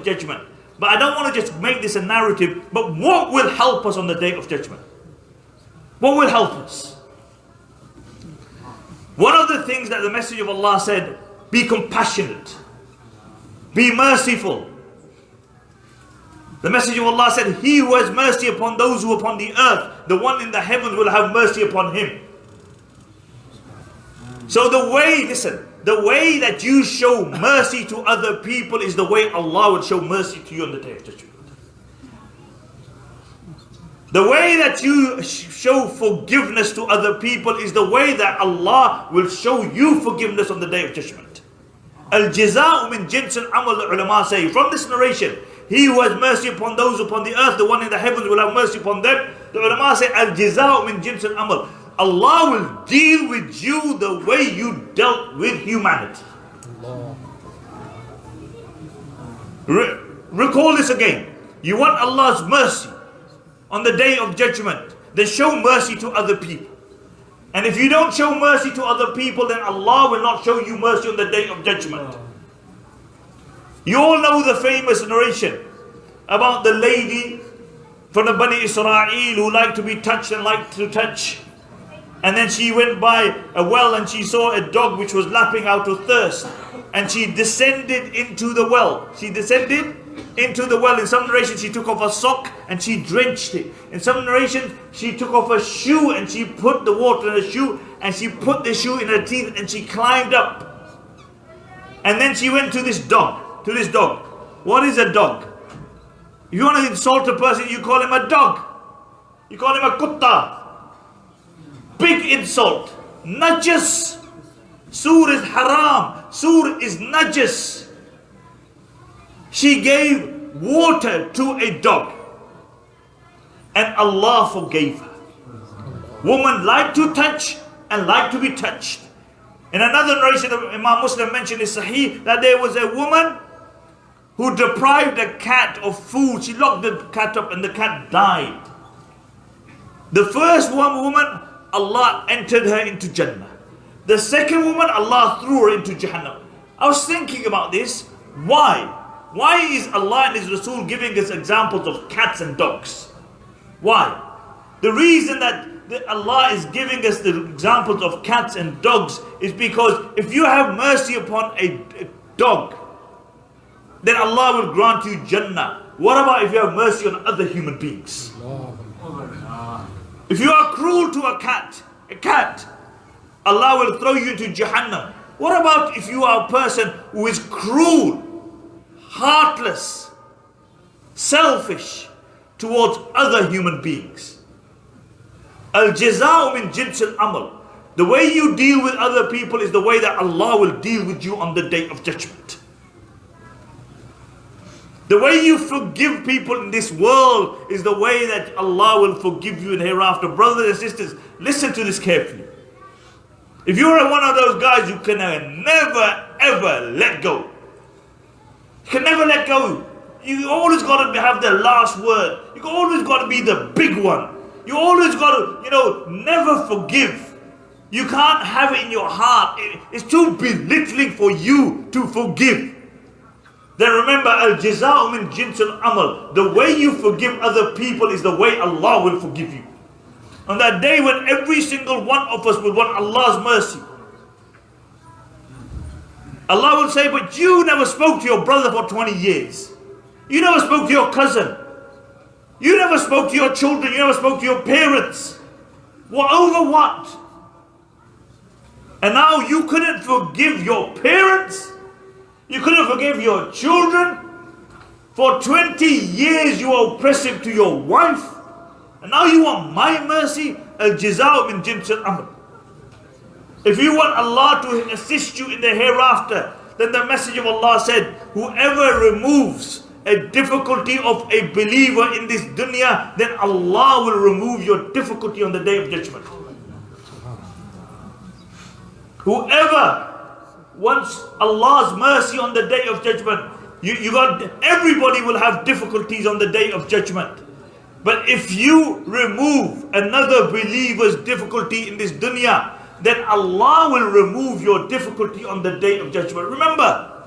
judgment. But I don't want to just make this a narrative, but what will help us on the day of judgment? What will help us? One of the things that the Messenger of Allah said, be compassionate, be merciful. The Messenger of Allah said, he who has mercy upon those who are upon the earth, the one in the heavens will have mercy upon him. So the way that you show mercy to other people is the way Allah will show mercy to you on the day of judgment. The way that you show forgiveness to other people is the way that Allah will show you forgiveness on the day of judgment. Al-jaza'u min jinsil amal, the ulama say. From this narration, he who has mercy upon those upon the earth, the one in the heavens will have mercy upon them. The ulama say, Al-jaza'u min jinsil amal. Allah will deal with you the way you dealt with humanity. Recall this again. You want Allah's mercy on the day of judgment, then show mercy to other people. And if you don't show mercy to other people, then Allah will not show you mercy on the day of judgment. You all know the famous narration about the lady from the Bani Israel who liked to be touched and liked to touch. And then she went by a well and she saw a dog which was lapping out of thirst. And she descended into the well. She descended into the well. In some narrations she took off a sock and she drenched it. In some narrations she took off a shoe and she put the water in the shoe and she put the shoe in her teeth and she climbed up. And then she went to this dog. What is a dog? If you want to insult a person, you call him a dog. You call him a kutta. Big insult. Najas. Sur is haram. Sur is najas. She gave water to a dog. And Allah forgave her. Woman liked to touch and liked to be touched. In another narration, Imam Muslim mentioned in Sahih that there was a woman who deprived a cat of food. She locked the cat up and the cat died. The first woman, Allah entered her into Jannah. The second woman, Allah threw her into Jahannam. I was thinking about this. Why? Why is Allah and His Rasul giving us examples of cats and dogs? Why? The reason that Allah is giving us the examples of cats and dogs is because if you have mercy upon a dog, then Allah will grant you Jannah. What about if you have mercy on other human beings? If you are cruel to a cat, Allah will throw you into Jahannam. What about if you are a person who is cruel, heartless, selfish towards other human beings? Al-jaza'u min jinsil amal. The way you deal with other people is the way that Allah will deal with you on the day of judgment. The way you forgive people in this world is the way that Allah will forgive you in hereafter. Brothers and sisters, listen to this carefully. If you're one of those guys who can never ever let go, you can never let go. You always got to have the last word. You always got to be the big one. You always got to, never forgive. You can't have it in your heart. It's too belittling for you to forgive. Then remember, al-jaza'u min jinsil amal. The way you forgive other people is the way Allah will forgive you. On that day when every single one of us will want Allah's mercy, Allah will say, but you never spoke to your brother for 20 years. You never spoke to your cousin. You never spoke to your children. You never spoke to your parents. What over what? And now you couldn't forgive your parents. You couldn't forgive your children. For 20 years you were oppressive to your wife. And now you want my mercy? Al-jaza'u min jinsil amal. If you want Allah to assist you in the hereafter, then the Messenger of Allah said, whoever removes a difficulty of a believer in this dunya, then Allah will remove your difficulty on the day of judgment. Whoever wants Allah's mercy on the day of judgment, everybody will have difficulties on the day of judgment. But if you remove another believer's difficulty in this dunya, then Allah will remove your difficulty on the day of judgment. Remember,